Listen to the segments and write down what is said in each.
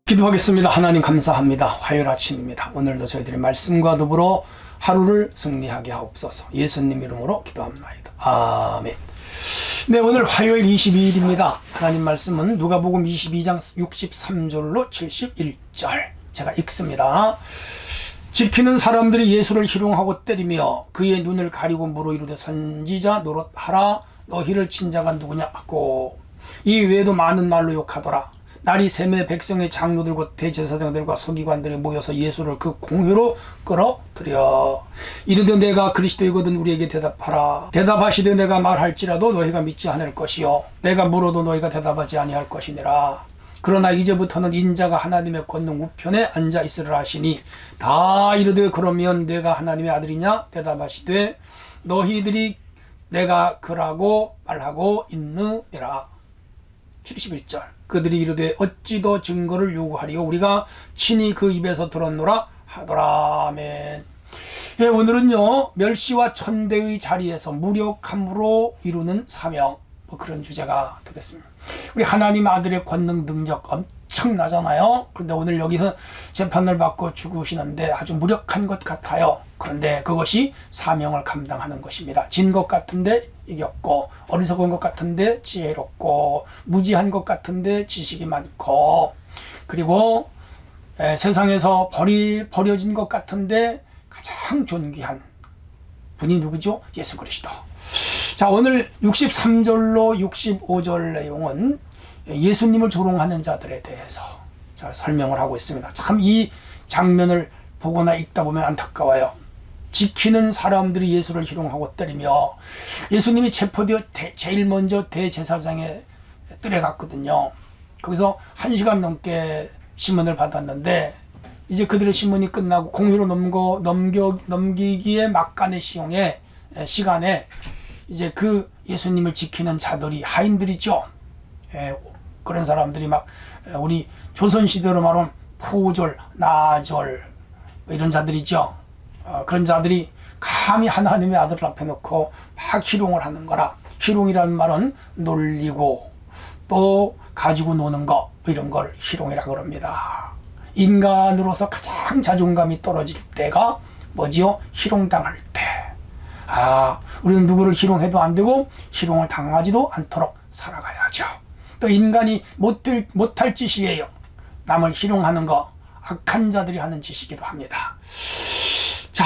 기도하겠습니다. 하나님 감사합니다. 화요일 아침입니다. 오늘도 저희들의 말씀과 더불어 하루를 승리하게 하옵소서. 예수님 이름으로 기도합나이다. 아멘. 네, 오늘 화요일 22일입니다. 하나님 말씀은 누가복음 22장 63절로 71절 제가 읽습니다. 지키는 사람들이 예수를 희롱하고 때리며 그의 눈을 가리고 물어 이르되 선지자 노릇하라. 너희를 친 자가 누구냐 하고 이 외에도 많은 말로 욕하더라. 날이 새매 백성의 장로들과 대제사장들과 서기관들이 모여서 예수를 그 공회로 끌어들여 이르되 내가 그리스도이거든 우리에게 대답하라. 대답하시되 내가 말할지라도 너희가 믿지 않을 것이요 내가 물어도 너희가 대답하지 아니할 것이니라. 그러나 이제부터는 인자가 하나님의 권능 우편에 앉아 있으리라 하시니 다 이르되 그러면 내가 하나님의 아들이냐 대답하시되 너희들이 내가 그라고 말하고 있느니라. 71절 그들이 이르되 어찌 더 증거를 요구하리요 우리가 친히 그 입에서 들었노라 하더라. 아멘. 예, 오늘은요 멸시와 천대의 자리에서 무력함으로 이루는 사명, 그런 주제가 되겠습니다. 우리 하나님 아들의 권능 능력 엄청나잖아요. 그런데 오늘 여기서 재판을 받고 죽으시는데 아주 무력한 것 같아요. 그런데 그것이 사명을 감당하는 것입니다. 진 것 같은데 이겼고, 어리석은 것 같은데 지혜롭고, 무지한 것 같은데 지식이 많고, 그리고 세상에서 버려진 것 같은데 가장 존귀한 분이 누구죠? 예수 그리스도. 자, 오늘 63절로 65절 내용은 예수님을 조롱하는 자들에 대해서 설명을 하고 있습니다. 참 이 장면을 보거나 읽다 보면 안타까워요. 지키는 사람들이 예수를 희롱하고 때리며 예수님이 체포되어 제일 먼저 대제사장의 뜰에 갔거든요. 거기서 1시간 넘게 심문을 받았는데 이제 그들의 심문이 끝나고 공회로 넘기기에 막간의 시간에 이제 그 예수님을 지키는 자들이 하인들이죠. 그런 사람들이 막 우리 조선시대로 말하면 포졸, 나졸 이런 자들이죠. 그런 자들이 감히 하나님의 아들을 앞에 놓고 막 희롱을 하는 거라. 희롱이라는 말은 놀리고 또 가지고 노는 거 이런 걸 희롱이라고 합니다. 인간으로서 가장 자존감이 떨어질 때가 뭐지요? 희롱당할 때. 우리는 누구를 희롱해도 안 되고 희롱을 당하지도 않도록 살아가야죠. 또 인간이 못할 짓이에요. 남을 희롱하는 거 악한 자들이 하는 짓이기도 합니다. 자,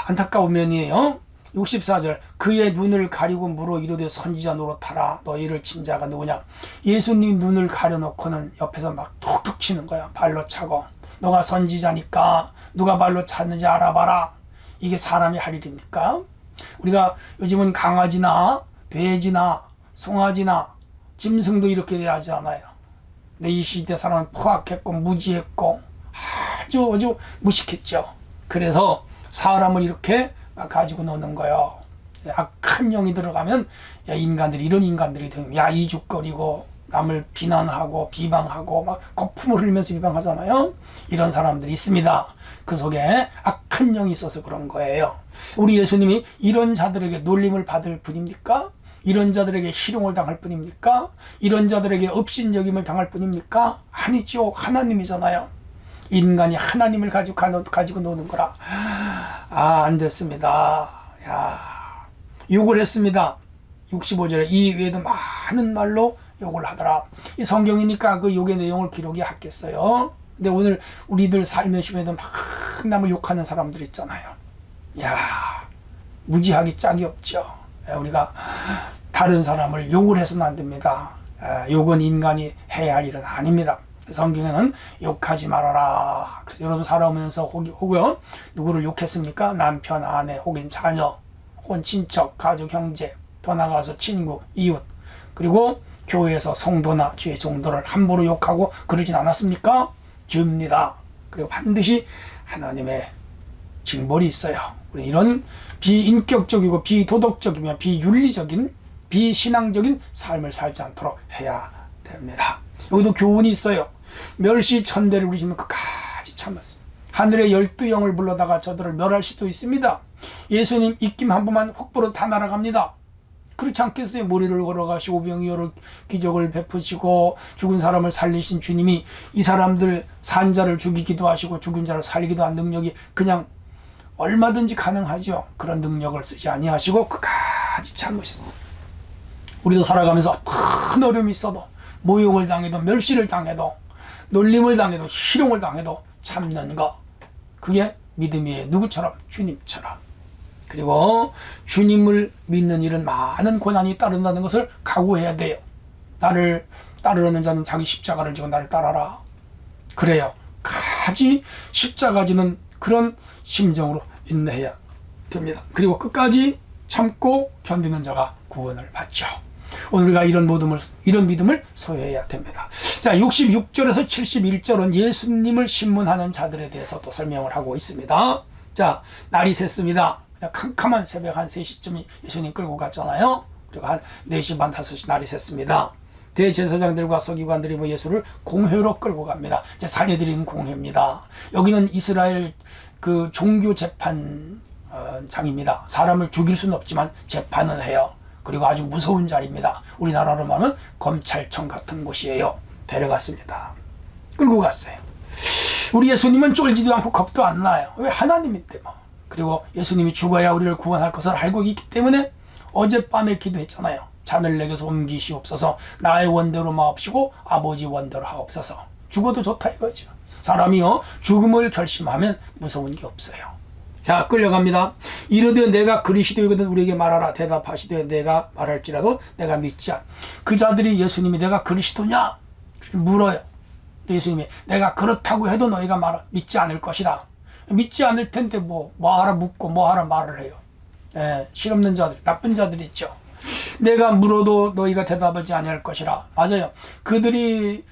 안타까운 면이에요. 64절 그의 눈을 가리고 물어 이르되 선지자 노릇하라. 너희를 친 자가 누구냐. 예수님 눈을 가려놓고는 옆에서 막 툭툭 치는 거야. 발로 차고 너가 선지자니까 누가 발로 찼는지 알아봐라. 이게 사람이 할 일입니까? 우리가 요즘은 강아지나 돼지나 송아지나 짐승도 이렇게 대하지 않아요. 근데 이 시대 사람은 포악했고 무지했고 아주 무식했죠. 그래서 사람을 이렇게 가지고 노는 거예요. 악한 영이 들어가면 이런 인간들이 되면 이죽거리고 남을 비난하고 비방하고 막 거품을 흘리면서 비방하잖아요. 이런 사람들이 있습니다. 그 속에 악한 영이 있어서 그런 거예요. 우리 예수님이 이런 자들에게 놀림을 받을 분입니까? 이런 자들에게 희롱을 당할 뿐입니까? 이런 자들에게 업신여김을 당할 뿐입니까? 아니죠. 하나님이잖아요. 인간이 하나님을 가지고 노는 거라. 안 됐습니다. 욕을 했습니다. 65절에 이 외에도 많은 말로 욕을 하더라. 이 성경이니까 그 욕의 내용을 기록이 하겠어요. 근데 오늘 우리들 삶의 주변에도 막 남을 욕하는 사람들 있잖아요. 무지하기 짝이 없죠. 우리가 다른 사람을 욕을 해서는 안 됩니다. 욕은 인간이 해야 할 일은 아닙니다. 성경에는 욕하지 말아라. 여러분 살아오면서 혹은 누구를 욕했습니까? 남편, 아내, 혹은 자녀, 혹은 친척, 가족, 형제, 더 나아가서 친구, 이웃, 그리고 교회에서 성도나 주의 종도를 함부로 욕하고 그러진 않았습니까? 죄입니다. 그리고 반드시 하나님의 징벌이 있어요. 우리 이런 비인격적이고 비도덕적이며 비윤리적인 비신앙적인 삶을 살지 않도록 해야 됩니다. 여기도 교훈이 있어요. 멸시 천대를 우리시면 끝까지 참았습니다. 하늘의 12영을 불러다가 저들을 멸할 수도 있습니다. 예수님 입김 한 번만 훅 불어 다 날아갑니다. 그렇지 않겠어요? 머리를 걸어가시고 병이어를 기적을 베푸시고 죽은 사람을 살리신 주님이 이 사람들 산 자를 죽이기도 하시고 죽은 자를 살리기도 한 능력이 그냥 얼마든지 가능하죠. 그런 능력을 쓰지 아니하시고 그까지 잘못했어요. 우리도 살아가면서 큰 어려움이 있어도 모욕을 당해도 멸시를 당해도 놀림을 당해도 희롱을 당해도 참는 것, 그게 믿음이에요. 누구처럼? 주님처럼. 그리고 주님을 믿는 일은 많은 고난이 따른다는 것을 각오해야 돼요. 나를 따르는 자는 자기 십자가를 지고 나를 따라라. 그래요. 가지 십자가 지는 그런 심정으로 인내해야 됩니다. 그리고 끝까지 참고 견디는 자가 구원을 받죠. 오늘 우리가 이런 믿음을 소유해야 됩니다. 자, 66절에서 71절은 예수님을 신문하는 자들에 대해서 또 설명을 하고 있습니다. 자, 날이 샜습니다. 캄캄한 새벽 한 3시쯤에 예수님 끌고 갔잖아요. 그리고 한 4시 반 5시 날이 샜습니다. 대제사장들과 서기관들이 예수를 공회로 끌고 갑니다. 이제 사내들인 공회입니다. 여기는 이스라엘 그 종교 재판장입니다. 사람을 죽일 수는 없지만 재판은 해요. 그리고 아주 무서운 자리입니다. 우리나라로 말하면 검찰청 같은 곳이에요. 데려갔습니다. 끌고 갔어요. 우리 예수님은 쫄지도 않고 겁도 안 나요. 왜? 하나님인데 뭐. 그리고 예수님이 죽어야 우리를 구원할 것을 알고 있기 때문에 어젯밤에 기도했잖아요. 잔을 내게서 옮기시옵소서. 나의 원대로 마옵시고 아버지 원대로 하옵소서. 죽어도 좋다 이거죠. 사람이요 죽음을 결심하면 무서운 게 없어요. 자, 끌려갑니다. 이르되 내가 그리스도이거든 우리에게 말하라. 대답하시되 내가 말할지라도 내가 믿지 않. 그 자들이 예수님이 내가 그리스도냐? 물어요. 예수님이 내가 그렇다고 해도 너희가 믿지 않을 것이다. 믿지 않을 텐데 뭐하라 묻고 뭐하라 말을 해요. 실없는 자들, 나쁜 자들 있죠. 내가 물어도 너희가 대답하지 아니할 것이라. 맞아요. 그들이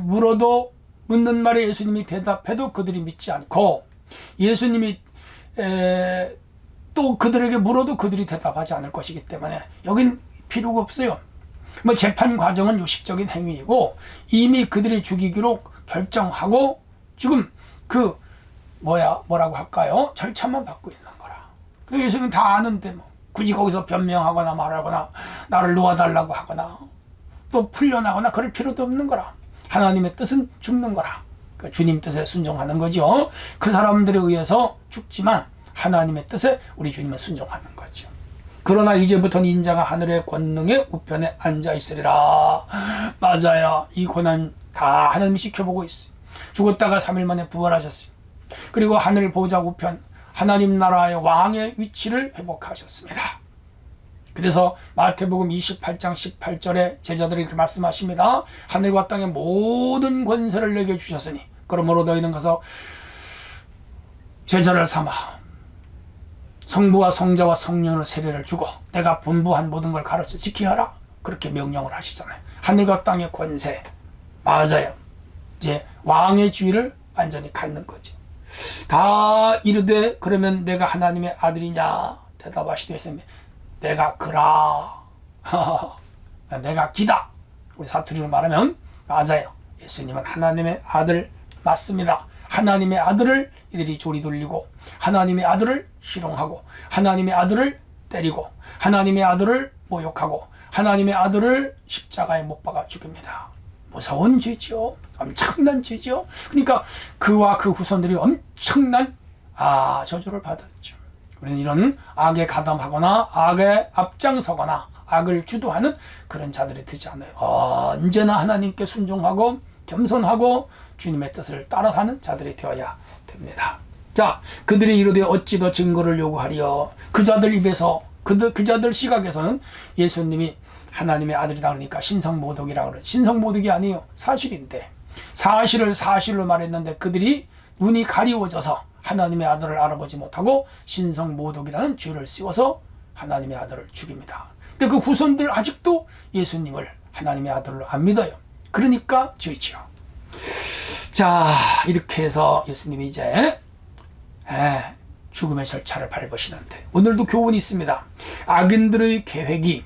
물어도 묻는 말에 예수님이 대답해도 그들이 믿지 않고 예수님이 또 그들에게 물어도 그들이 대답하지 않을 것이기 때문에 여긴 필요가 없어요. 재판 과정은 요식적인 행위이고 이미 그들이 죽이기로 결정하고 지금 뭐라고 할까요? 절차만 받고 있는 거라. 그 예수님 다 아는데 굳이 거기서 변명하거나 말하거나 나를 놓아달라고 하거나 또 풀려나거나 그럴 필요도 없는 거라. 하나님의 뜻은 죽는 거라. 주님 뜻에 순종하는 거죠. 그 사람들에 의해서 죽지만 하나님의 뜻에 우리 주님은 순종하는 거죠. 그러나 이제부터는 인자가 하늘의 권능의 우편에 앉아 있으리라. 맞아요. 이 고난 다 하나님이 지켜보고 있어요. 죽었다가 3일 만에 부활하셨어요. 그리고 하늘 보좌 우편 하나님 나라의 왕의 위치를 회복하셨습니다. 그래서 마태복음 28장 18절에 제자들이 이렇게 말씀하십니다. 하늘과 땅의 모든 권세를 내게 주셨으니 그러므로 너희는 가서 제자를 삼아 성부와 성자와 성령의 세례를 주고 내가 분부한 모든 걸 가르쳐 지키게 하라. 그렇게 명령을 하시잖아요. 하늘과 땅의 권세. 맞아요. 이제 왕의 지위를 완전히 갖는 거죠. 다 이르되 그러면 내가 하나님의 아들이냐? 대답하시되 내가 그라. 내가 기다. 우리 사투리로 말하면 맞아요. 예수님은 하나님의 아들 맞습니다. 하나님의 아들을 이들이 조리 돌리고 하나님의 아들을 희롱하고 하나님의 아들을 때리고 하나님의 아들을 모욕하고 하나님의 아들을 십자가에 못 박아 죽입니다. 무서운 죄죠. 엄청난 죄죠. 그러니까 그와 그 후손들이 엄청난 저주를 받았죠. 우리는 이런 악에 가담하거나 악에 앞장서거나 악을 주도하는 그런 자들이 되지 않아요. 언제나 하나님께 순종하고 겸손하고 주님의 뜻을 따라 사는 자들이 되어야 됩니다. 자, 그들이 이르되 어찌 더 증거를 요구하리요. 그 자들 입에서 그 자들 시각에서는 예수님이 하나님의 아들이다 그러니까 신성모독이라고 그래요. 신성모독이 아니에요. 사실인데 사실을 사실로 말했는데 그들이 눈이 가리워져서 하나님의 아들을 알아보지 못하고 신성모독이라는 죄를 씌워서 하나님의 아들을 죽입니다. 근데 그 후손들 아직도 예수님을 하나님의 아들로 안 믿어요. 그러니까 죄지요. 자, 이렇게 해서 예수님이 이제 죽음의 절차를 밟으시는데 오늘도 교훈이 있습니다. 악인들의 계획이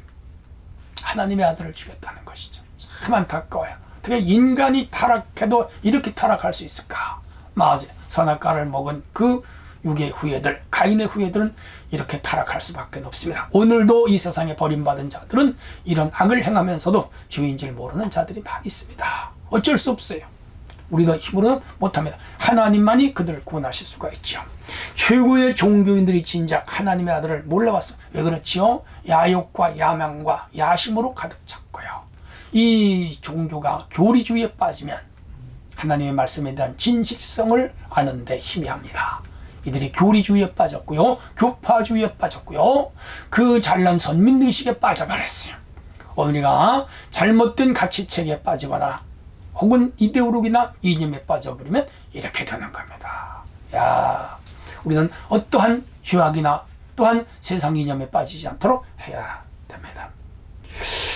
하나님의 아들을 죽였다는 것이죠. 참 안타까워요. 어떻게 인간이 타락해도 이렇게 타락할 수 있을까? 맞아요. 선악과를 먹은 그 육의 후예들, 가인의 후예들은 이렇게 타락할 수밖에 없습니다. 오늘도 이 세상에 버림받은 자들은 이런 악을 행하면서도 주인 줄 모르는 자들이 많이 있습니다. 어쩔 수 없어요. 우리도 힘으로는 못합니다. 하나님만이 그들을 구원하실 수가 있죠. 최고의 종교인들이 진작 하나님의 아들을 몰라봤어. 왜 그렇지요? 야욕과 야망과 야심으로 가득 찼고요. 이 종교가 교리주의에 빠지면 하나님의 말씀에 대한 진실성을 아는데 희미합니다. 이들이 교리주의에 빠졌고요. 교파주의에 빠졌고요. 그 잘난 선민의식에 빠져버렸어요. 우리가 잘못된 가치체계에 빠지거나 혹은 이데올로기나 이념에 빠져버리면 이렇게 되는 겁니다. 야, 우리는 어떠한 죄악이나 또한 세상 이념에 빠지지 않도록 해야 됩니다.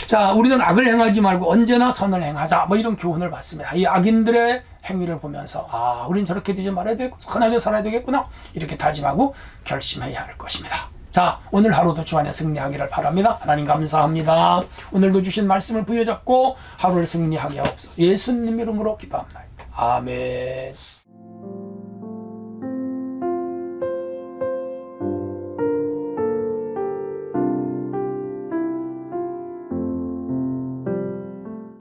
자, 우리는 악을 행하지 말고 언제나 선을 행하자, 뭐 이런 교훈을 받습니다. 이 악인들의 행위를 보면서 우린 저렇게 되지 말아야 되고 선하게 살아야 되겠구나, 이렇게 다짐하고 결심해야 할 것입니다. 자, 오늘 하루도 주 안에 승리하기를 바랍니다. 하나님 감사합니다. 오늘도 주신 말씀을 부여잡고 하루를 승리하게 하옵소서. 예수님 이름으로 기도합니다. 아멘.